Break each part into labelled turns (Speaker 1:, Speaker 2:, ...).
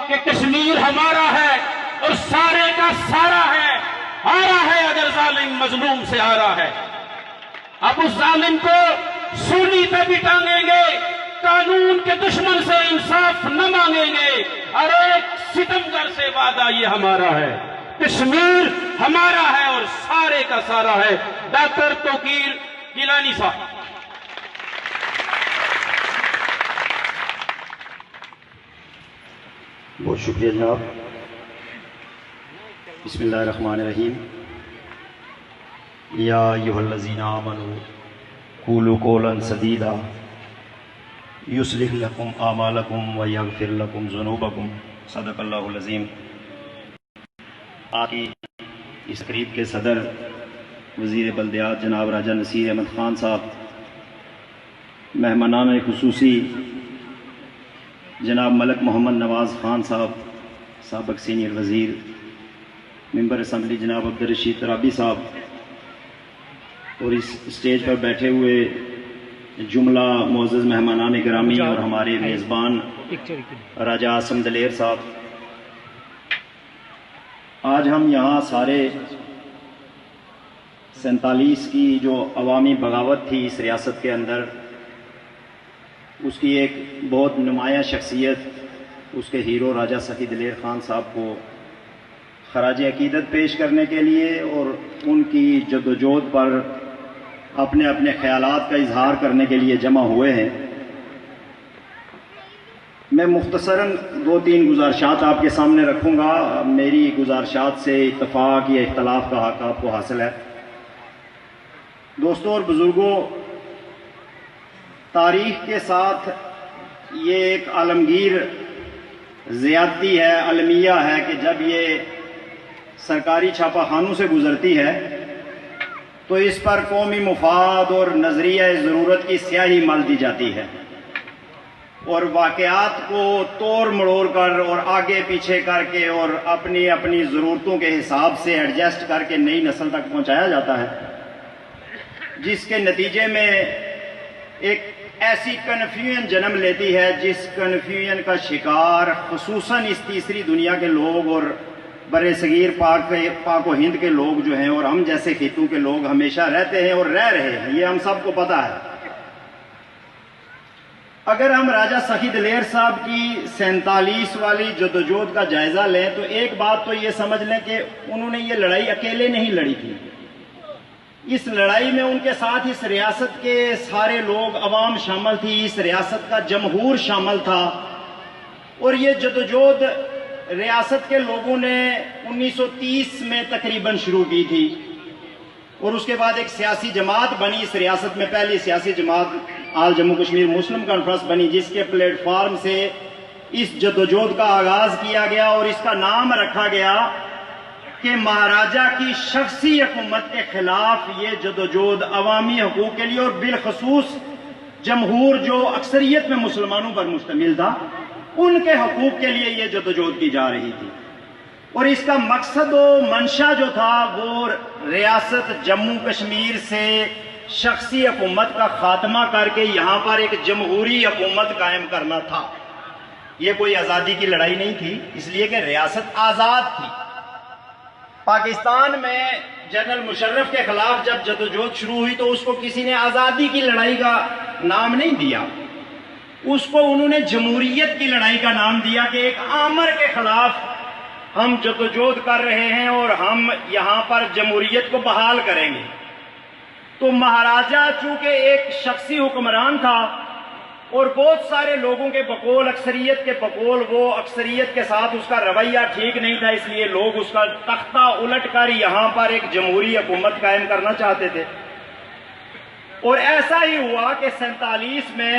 Speaker 1: کہ کشمیر ہمارا ہے اور سارے کا سارا ہے، آ رہا ہے اگر ظالم مظلوم سے آ رہا ہے۔ اب اس ظالم کو سولی پہ بھی ٹانگیں گے، قانون کے دشمن سے انصاف نہ مانگیں گے، اور ایک ستمگر سے وعدہ یہ ہمارا ہے، کشمیر ہمارا ہے اور سارے کا سارا ہے۔ ڈاکٹر توقیر گیلانی صاحب۔
Speaker 2: بہت شکریہ جناب۔ بسم اللہ الرحمن الرحیم۔ یا ایھا الذین آمنوا قولوا قولا سدیدا یصلح لکم اعمالکم ویغفر لکم ذنوبکم، صدق اللہ العظیم۔ آج کی اس تقریب کے صدر وزیر بلدیات جناب راجہ نصیر احمد خان صاحب، مہمانان خصوصی جناب ملک محمد نواز خان صاحب سابق سینئر وزیر، ممبر اسمبلی جناب عبدالرشید ترابی صاحب، اور اس اسٹیج پر بیٹھے ہوئے جملہ معزز مہمانان گرامی اور ہمارے میزبان راجہ عاصم دلیر صاحب، آج ہم یہاں سارے 47 کی جو عوامی بغاوت تھی اس ریاست کے اندر، اس کی ایک بہت نمایاں شخصیت، اس کے ہیرو راجہ سخی دلیر خان صاحب کو خراج عقیدت پیش کرنے کے لیے اور ان کی جدوجہد پر اپنے اپنے خیالات کا اظہار کرنے کے لیے جمع ہوئے ہیں۔ میں مختصراً 2-3 گزارشات آپ کے سامنے رکھوں گا۔ میری گزارشات سے اتفاق یا اختلاف کا حق آپ کو حاصل ہے۔ دوستوں اور بزرگوں، تاریخ کے ساتھ یہ ایک عالمگیر زیادتی ہے، المیہ ہے کہ جب یہ سرکاری چھاپہ خانوں سے گزرتی ہے تو اس پر قومی مفاد اور نظریہ ضرورت کی سیاہی مل دی جاتی ہے، اور واقعات کو توڑ مڑوڑ کر اور آگے پیچھے کر کے اور اپنی اپنی ضرورتوں کے حساب سے ایڈجسٹ کر کے نئی نسل تک پہنچایا جاتا ہے، جس کے نتیجے میں ایک ایسی کنفیوژن جنم لیتی ہے جس کنفیوژن کا شکار خصوصاً اس تیسری دنیا کے لوگ اور بر صغیر پاک و ہند کے لوگ جو ہیں اور ہم جیسے خطوں کے لوگ ہمیشہ رہتے ہیں اور رہ رہے ہیں، یہ ہم سب کو پتہ ہے۔ اگر ہم راجہ سخی دلیر صاحب کی 47 والی جدوجہد کا جائزہ لیں تو ایک بات تو یہ سمجھ لیں کہ انہوں نے یہ لڑائی اکیلے نہیں لڑی تھی، اس لڑائی میں ان کے ساتھ اس ریاست کے سارے لوگ، عوام شامل تھی، اس ریاست کا جمہور شامل تھا، اور یہ جدوجہد ریاست کے لوگوں نے 1930 میں تقریباً شروع کی تھی، اور اس کے بعد ایک سیاسی جماعت بنی اس ریاست میں، پہلی سیاسی جماعت آل جموں کشمیر مسلم کانفرنس بنی، جس کے پلیٹ فارم سے اس جدوجہد کا آغاز کیا گیا اور اس کا نام رکھا گیا کہ مہاراجہ کی شخصی حکومت کے خلاف یہ جدوجہد عوامی حقوق کے لیے اور بالخصوص جمہور جو اکثریت میں مسلمانوں پر مشتمل تھا ان کے حقوق کے لیے یہ جدوجہد کی جا رہی تھی، اور اس کا مقصد و منشا جو تھا وہ ریاست جموں کشمیر سے شخصی حکومت کا خاتمہ کر کے یہاں پر ایک جمہوری حکومت قائم کرنا تھا۔ یہ کوئی آزادی کی لڑائی نہیں تھی، اس لیے کہ ریاست آزاد تھی۔ پاکستان میں جنرل مشرف کے خلاف جب جدوجہد شروع ہوئی تو اس کو کسی نے آزادی کی لڑائی کا نام نہیں دیا، اس کو انہوں نے جمہوریت کی لڑائی کا نام دیا کہ ایک آمر کے خلاف ہم جدوجہد کر رہے ہیں اور ہم یہاں پر جمہوریت کو بحال کریں گے۔ تو مہاراجہ چونکہ ایک شخصی حکمران تھا اور بہت سارے لوگوں کے بقول، اکثریت کے بقول، وہ اکثریت کے ساتھ اس کا رویہ ٹھیک نہیں تھا، اس لیے لوگ اس کا تختہ الٹ کر یہاں پر ایک جمہوری حکومت قائم کرنا چاہتے تھے، اور ایسا ہی ہوا کہ 47 میں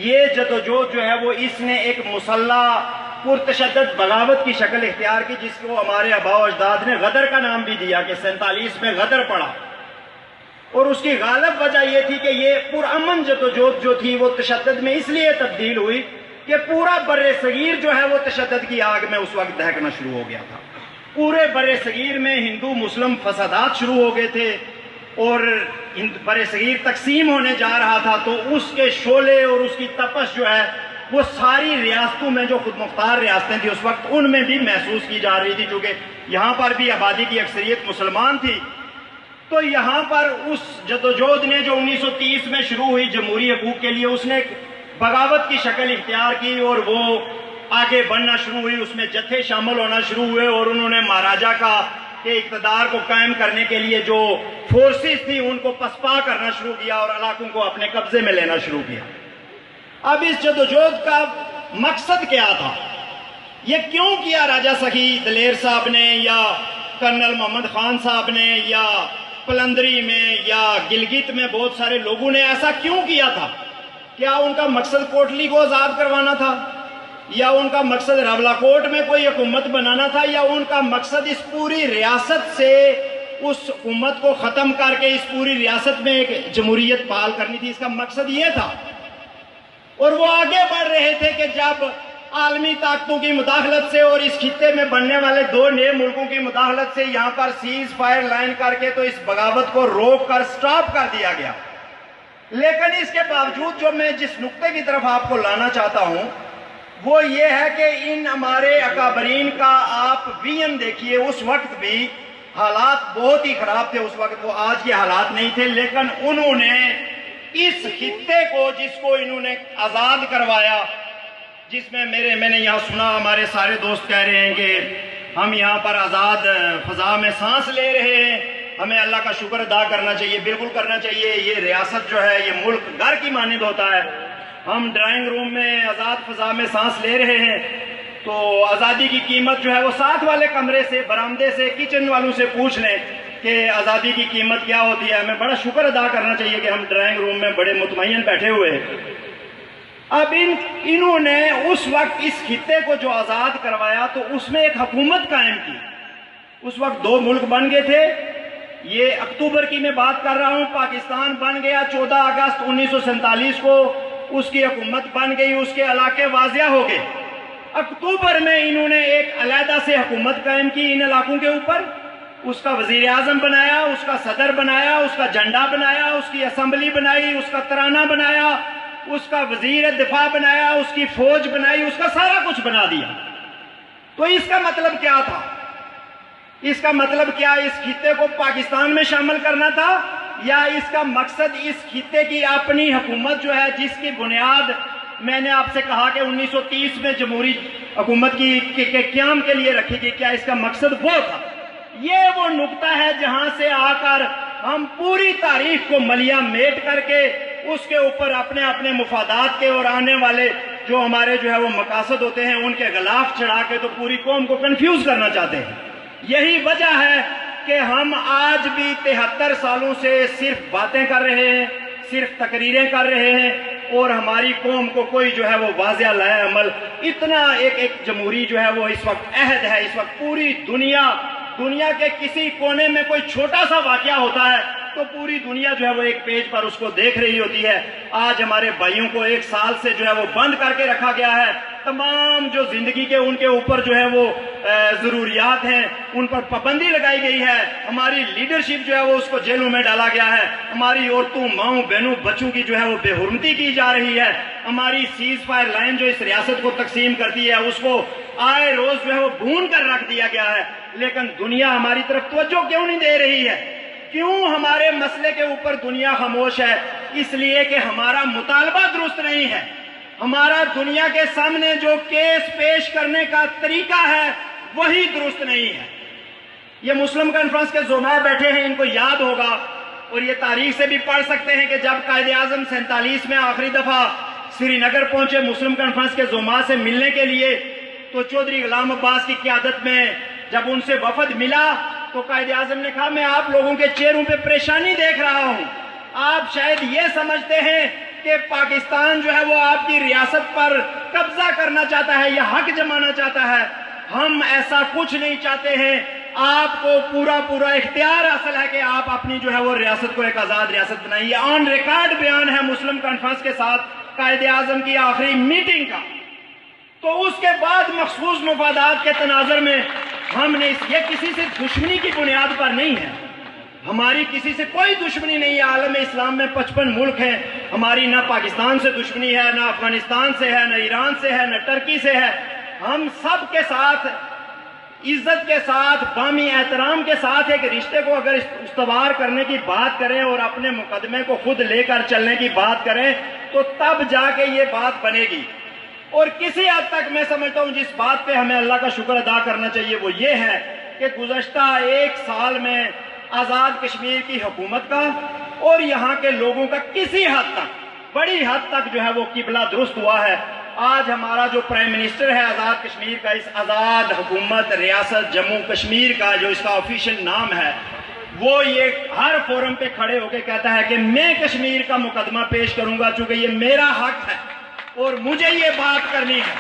Speaker 2: یہ جدوجہد جو ہے وہ اس نے ایک مسلح پرتشدد بغاوت کی شکل اختیار کی، جس کو ہمارے آباء و اجداد نے غدر کا نام بھی دیا کہ 47 میں غدر پڑا، اور اس کی غالب وجہ یہ تھی کہ یہ پرامن جدوجہد جو تھی وہ تشدد میں اس لیے تبدیل ہوئی کہ پورا بر صغیر جو ہے وہ تشدد کی آگ میں اس وقت دہکنا شروع ہو گیا تھا۔ پورے بر صغیر میں ہندو مسلم فسادات شروع ہو گئے تھے اور بر صغیر تقسیم ہونے جا رہا تھا، تو اس کے شعلے اور اس کی تپش جو ہے وہ ساری ریاستوں میں جو خود مختار ریاستیں تھیں اس وقت ان میں بھی محسوس کی جا رہی تھی، چونکہ یہاں پر بھی آبادی کی اکثریت مسلمان تھی۔ تو یہاں پر اس جدوجہد نے جو 1930 میں شروع ہوئی جمہوری حقوق کے لیے، اس نے ایک بغاوت کی شکل اختیار کی اور وہ آگے بڑھنا شروع ہوئی، اس میں جتھے شامل ہونا شروع ہوئے اور انہوں نے مہاراجہ کا کے اقتدار کو قائم کرنے کے لیے جو فورسز تھی ان کو پسپا کرنا شروع کیا اور علاقوں کو اپنے قبضے میں لینا شروع کیا۔ اب اس جدوجہد کا مقصد کیا تھا؟ یہ کیوں کیا راجہ سخی دلیر صاحب نے یا کرنل محمد خان صاحب نے یا پلندری میں یا گلگت میں بہت سارے لوگوں نے ایسا کیوں کیا تھا؟ کیا ان کا مقصد کوٹلی کو آزاد کروانا تھا، یا ان کا مقصد راولاکوٹ میں کوئی حکومت بنانا تھا، یا ان کا مقصد اس پوری ریاست سے اس حکومت کو ختم کر کے اس پوری ریاست میں ایک جمہوریت بحال کرنی تھی؟ اس کا مقصد یہ تھا۔ اور وہ آگے بڑھ رہے تھے کہ جب عالمی طاقتوں کی مداخلت سے اور اس خطے میں بننے والے دو نئے ملکوں کی مداخلت سے یہاں پر سیز فائر لائن کر کے تو اس بغاوت کو روک کر سٹاپ کر دیا گیا۔ لیکن اس کے باوجود جو میں جس نقطے کی طرف آپ کو لانا چاہتا ہوں وہ یہ ہے کہ ان ہمارے اکابرین کا آپ ویژن دیکھیے، اس وقت بھی حالات بہت ہی خراب تھے، اس وقت وہ آج کے حالات نہیں تھے، لیکن انہوں نے اس خطے کو جس کو انہوں نے آزاد کروایا، جس میں میں نے یہاں سنا ہمارے سارے دوست کہہ رہے ہیں کہ ہم یہاں پر آزاد فضا میں سانس لے رہے ہیں، ہمیں اللہ کا شکر ادا کرنا چاہیے، بالکل کرنا چاہیے۔ یہ ریاست جو ہے یہ ملک گھر کی مانند ہوتا ہے، ہم ڈرائنگ روم میں آزاد فضا میں سانس لے رہے ہیں، تو آزادی کی قیمت جو ہے وہ ساتھ والے کمرے سے، برآمدے سے، کچن والوں سے پوچھ لیں کہ آزادی کی قیمت کیا ہوتی ہے۔ ہمیں بڑا شکر ادا کرنا چاہیے کہ ہم ڈرائنگ روم میں بڑے مطمئن بیٹھے ہوئے ہیں۔ اب انہوں نے اس وقت اس خطے کو جو آزاد کروایا تو اس میں ایک حکومت قائم کی۔ اس وقت دو ملک بن گئے تھے، یہ اکتوبر کی میں بات کر رہا ہوں، پاکستان بن گیا 14 اگست 1947 کو، اس کی حکومت بن گئی، اس کے علاقے واضح ہو گئے۔ اکتوبر میں انہوں نے ایک علیحدہ سے حکومت قائم کی ان علاقوں کے اوپر، اس کا وزیر اعظم بنایا، اس کا صدر بنایا، اس کا جھنڈا بنایا، اس کی اسمبلی بنائی، اس کا ترانہ بنایا، اس کا وزیر دفاع بنایا، اس کی فوج بنائی، اس کا سارا کچھ بنا دیا۔ تو اس کا مطلب کیا تھا؟ اس کا مطلب کیا اس خطے کو پاکستان میں شامل کرنا تھا، یا اس کا مقصد اس خطے کی اپنی حکومت جو ہے جس کی بنیاد میں نے آپ سے کہا کہ 1930 میں جمہوری حکومت کے قیام کے لیے رکھی گئی، کیا اس کا مقصد وہ تھا؟ یہ وہ نقطہ ہے جہاں سے آ کر ہم پوری تاریخ کو ملیا میٹ کر کے اس کے اوپر اپنے اپنے مفادات کے اور آنے والے جو ہمارے جو ہے وہ مقاصد ہوتے ہیں ان کے غلاف چڑھا کے تو پوری قوم کو کنفیوز کرنا چاہتے ہیں۔ یہی وجہ ہے کہ ہم آج بھی 73 سالوں سے صرف باتیں کر رہے ہیں، صرف تقریریں کر رہے ہیں، اور ہماری قوم کو کوئی جو ہے وہ واضح لائے عمل اتنا ایک جمہوری جو ہے وہ اس وقت عہد ہے۔ اس وقت پوری دنیا کے کسی کونے میں کوئی چھوٹا سا واقعہ ہوتا ہے تو پوری دنیا جو ہے وہ ایک پیج پر اس کو دیکھ رہی ہوتی ہے۔ آج ہمارے بھائیوں کو 1 سال سے جو ہے وہ بند کر کے رکھا گیا ہے، تمام جو زندگی کے ان کے اوپر جو ہے وہ ضروریات ہیں ان پر پابندی لگائی گئی ہے، ہماری لیڈرشپ جو ہے وہ اس کو جیلوں میں ڈالا گیا ہے، ہماری عورتوں، ماؤں، بہنوں، بچوں کی جو ہے وہ بے حرمتی کی جا رہی ہے، ہماری سیز فائر لائن جو اس ریاست کو تقسیم کرتی ہے اس کو آئے روز جو ہے وہ بھون کر رکھ دیا گیا ہے۔ لیکن دنیا ہماری طرف توجہ کیوں نہیں دے رہی ہے؟ کیوں ہمارے مسئلے کے اوپر دنیا خاموش ہے؟ اس لیے کہ ہمارا مطالبہ درست نہیں ہے، ہمارا دنیا کے سامنے جو کیس پیش کرنے کا طریقہ ہے وہی درست نہیں ہے۔ یہ مسلم کانفرنس کے زعماء بیٹھے ہیں، ان کو یاد ہوگا اور یہ تاریخ سے بھی پڑھ سکتے ہیں کہ جب قائد اعظم 47 میں آخری دفعہ سری نگر پہنچے مسلم کانفرنس کے زعماء سے ملنے کے لیے تو چودھری غلام عباس کی قیادت میں جب ان سے وفد ملا تو قائد اعظم نے کہا میں آپ لوگوں کے چہروں پہ پریشانی دیکھ رہا ہوں، آپ شاید یہ سمجھتے ہیں کہ پاکستان جو ہے وہ آپ کی ریاست پر قبضہ کرنا چاہتا ہے یا حق جمانا چاہتا ہے، ہم ایسا کچھ نہیں چاہتے ہیں، آپ کو پورا اختیار حاصل ہے کہ آپ اپنی جو ہے وہ ریاست کو ایک آزاد ریاست بنائیں۔ یہ آن ریکارڈ بیان ہے مسلم کانفرنس کے ساتھ قائد اعظم کی آخری میٹنگ کا۔ تو اس کے بعد مخصوص مفادات کے تناظر میں ہم نے یہ کسی سے دشمنی کی بنیاد پر نہیں ہے، ہماری کسی سے کوئی دشمنی نہیں ہے. عالم اسلام میں 55 ملک ہیں. ہماری نہ پاکستان سے دشمنی ہے، نہ افغانستان سے ہے، نہ ایران سے ہے، نہ ٹرکی سے ہے. ہم سب کے ساتھ عزت کے ساتھ، بامی احترام کے ساتھ ایک رشتے کو اگر استوار کرنے کی بات کریں اور اپنے مقدمے کو خود لے کر چلنے کی بات کریں تو تب جا کے یہ بات بنے گی. اور کسی حد تک میں سمجھتا ہوں جس بات پہ ہمیں اللہ کا شکر ادا کرنا چاہیے وہ یہ ہے کہ گزشتہ 1 سال میں آزاد کشمیر کی حکومت کا اور یہاں کے لوگوں کا کسی حد تک، بڑی حد تک جو ہے وہ قبلہ درست ہوا ہے. آج ہمارا جو پرائم منسٹر ہے آزاد کشمیر کا، اس آزاد حکومت ریاست جموں کشمیر کا جو اس کا آفیشیل نام ہے، وہ یہ ہر فورم پہ کھڑے ہو کے کہتا ہے کہ میں کشمیر کا مقدمہ پیش کروں گا چونکہ یہ میرا حق ہے اور مجھے یہ بات کرنی ہے.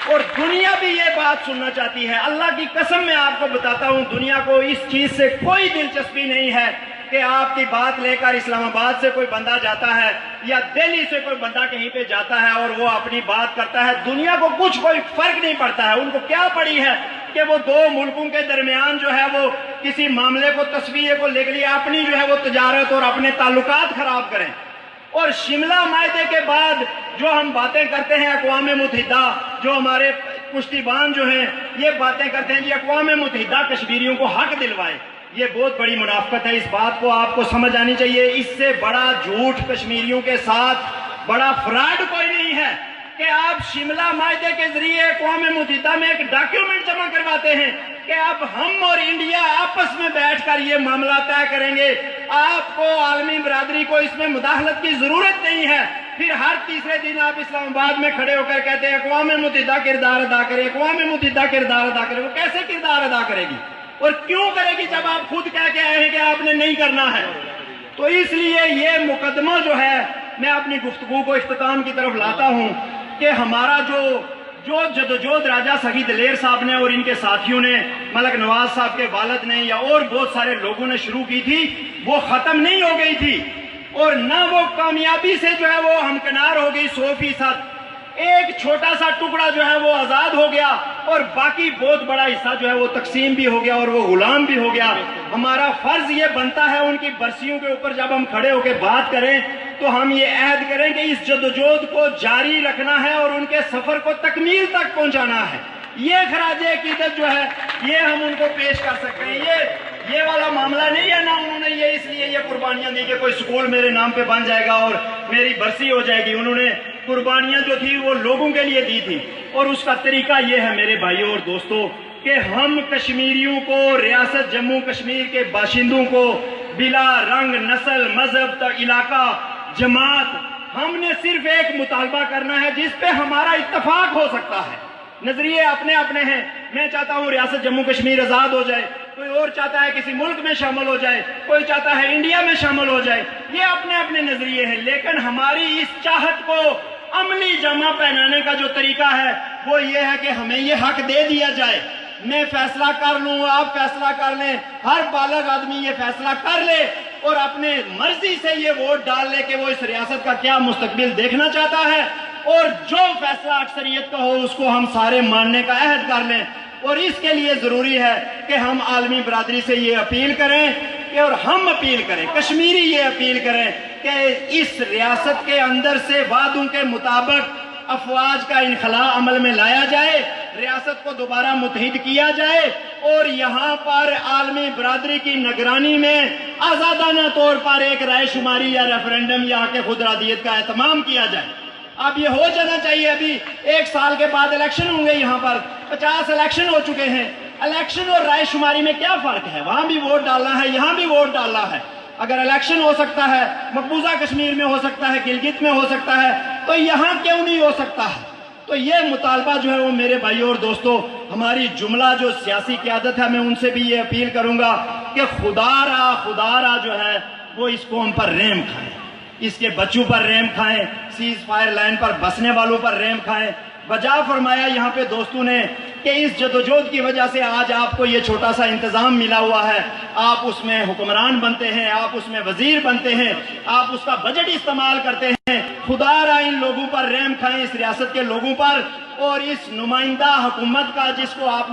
Speaker 2: اور دنیا بھی یہ بات سننا چاہتی ہے. اللہ کی قسم میں آپ کو بتاتا ہوں، دنیا کو اس چیز سے کوئی دلچسپی نہیں ہے کہ آپ کی بات لے کر اسلام آباد سے کوئی بندہ جاتا ہے یا دہلی سے کوئی بندہ کہیں پہ جاتا ہے اور وہ اپنی بات کرتا ہے. دنیا کو کوئی فرق نہیں پڑتا ہے. ان کو کیا پڑی ہے کہ وہ 2 ملکوں کے درمیان جو ہے وہ کسی معاملے کو، تصویرے کو لے لیے اپنی جو ہے وہ تجارت اور اپنے تعلقات خراب کریں. اور شملہ معاہدے کے بعد جو ہم باتیں کرتے ہیں اقوام متحدہ، جو ہمارے پشتیبان جو ہیں یہ باتیں کرتے ہیں جی اقوام متحدہ کشمیریوں کو حق دلوائے، یہ بہت بڑی منافقت ہے. اس بات کو آپ کو سمجھ آنی چاہیے. اس سے بڑا جھوٹ کشمیریوں کے ساتھ، بڑا فراڈ کوئی نہیں ہے کہ آپ شملہ معاہدے کے ذریعے اقوام متحدہ میں ایک ڈاکیومنٹ جمع کرواتے ہیں کہ اب ہم اور انڈیا آپس میں بیٹھ کر یہ معاملہ طے کریں گے. آپ کو، عالمی برادری کو اس میں مداخلت کی ضرورت نہیں ہے. پھر ہر تیسرے دن آپ اسلام آباد میں کھڑے ہو کر کہتے ہیں اقوام متحدہ کردار ادا کرے، اقوام متحدہ کردار ادا کرے. وہ کیسے کردار ادا کرے گی اور کیوں کرے گی جب آپ خود کہہ کے آئے ہیں کہ آپ نے نہیں کرنا ہے؟ تو اس لیے یہ مقدمہ جو ہے، میں اپنی گفتگو کو اختتام کی طرف لاتا ہوں کہ ہمارا جو جدوجہد راجہ سخی دلیر صاحب نے اور ان کے ساتھیوں نے، ملک نواز صاحب کے والد نے یا اور بہت سارے لوگوں نے شروع کی تھی، وہ ختم نہیں ہو گئی تھی اور نہ وہ کامیابی سے جو ہے وہ ہمکنار ہو گئی 100%. ایک چھوٹا سا ٹکڑا جو ہے وہ آزاد ہو گیا اور باقی بہت بڑا حصہ جو ہے وہ تقسیم بھی ہو گیا اور وہ غلام بھی ہو گیا. ہمارا فرض یہ بنتا ہے ان کی برسیوں کے اوپر جب ہم کھڑے ہو کے بات کریں تو ہم یہ عہد کریں کہ اس جدوجہد کو جاری رکھنا ہے اور ان کے سفر کو تکمیل تک پہنچانا ہے. یہ خراج عقیدت جو ہے یہ ہم ان کو پیش کر سکتے ہیں. یہ والا معاملہ نہیں ہے. نہ انہوں نے یہ اس لیے یہ قربانیاں دی کہ کوئی سکول میرے نام پہ بن جائے گا اور میری برسی ہو جائے گی. انہوں نے قربانیاں جو تھی وہ لوگوں کے لیے دی تھی اور اس کا طریقہ یہ ہے میرے بھائیوں اور دوستوں کہ ہم کشمیریوں کو، ریاست جموں کشمیر کے باشندوں کو بلا رنگ، نسل، مذہب، علاقہ، جماعت، ہم نے صرف ایک مطالبہ کرنا ہے جس پہ ہمارا اتفاق ہو سکتا ہے. نظریے اپنے اپنے ہیں. میں چاہتا ہوں ریاست جموں کشمیر آزاد ہو جائے، کوئی اور چاہتا ہے کسی ملک میں شامل ہو جائے، کوئی چاہتا ہے انڈیا میں شامل ہو جائے. یہ اپنے اپنے نظریے ہیں، لیکن ہماری اس چاہت کو عملی جامہ پہنانے کا جو طریقہ ہے وہ یہ ہے کہ ہمیں یہ حق دے دیا جائے. میں فیصلہ کر لوں، آپ فیصلہ کر لیں، ہر بالغ آدمی یہ فیصلہ کر لے اور اپنے مرضی سے یہ ووٹ ڈال لے کہ وہ اس ریاست کا کیا مستقبل دیکھنا چاہتا ہے اور جو فیصلہ اکثریت کا ہو اس کو ہم سارے ماننے کا عہد کر لیں. اور اس کے لیے ضروری ہے کہ ہم عالمی برادری سے یہ اپیل کریں کہ، اور ہم اپیل کریں، کشمیری یہ اپیل کریں کہ اس ریاست کے اندر سے وعدوں کے مطابق افواج کا انخلاء عمل میں لایا جائے، ریاست کو دوبارہ متحد کیا جائے اور یہاں پر عالمی برادری کی نگرانی میں آزادانہ طور پر ایک رائے شماری یا ریفرنڈم یا حق خود ارادیت کا اہتمام کیا جائے. اب یہ ہو جانا چاہیے. ابھی 1 سال کے بعد الیکشن ہوں گے. یہاں پر 50 الیکشن ہو چکے ہیں. الیکشن اور رائے شماری میں کیا فرق ہے؟ وہاں بھی ووٹ ڈالنا ہے، یہاں بھی ووٹ ڈالنا ہے. اگر الیکشن ہو سکتا ہے، مقبوضہ کشمیر میں ہو سکتا ہے، گلگت میں ہو سکتا ہے، تو یہاں کیوں نہیں ہو سکتا ہے؟ تو یہ مطالبہ جو ہے وہ میرے بھائیوں اور دوستوں، ہماری جملہ جو سیاسی قیادت ہے میں ان سے بھی یہ اپیل کروں گا کہ خدا را جو ہے وہ اس قوم پر رحم کھائیں، اس کے بچوں پر رحم کھائیں، سیز فائر لائن پر بسنے والوں پر رحم کھائیں. بجا فرمایا یہاں پہ دوستوں نے کہ اس جدوجہد کی وجہ سے آج آپ کو یہ چھوٹا سا انتظام ملا ہوا ہے. آپ اس میں حکمران بنتے ہیں، آپ اس میں وزیر بنتے ہیں، آپ اس کا بجٹ استعمال کرتے ہیں. خدا را ان لوگوں پر رحم کھائیں، اس ریاست کے لوگوں پر، اور اس نمائندہ حکومت کا جس کو آپ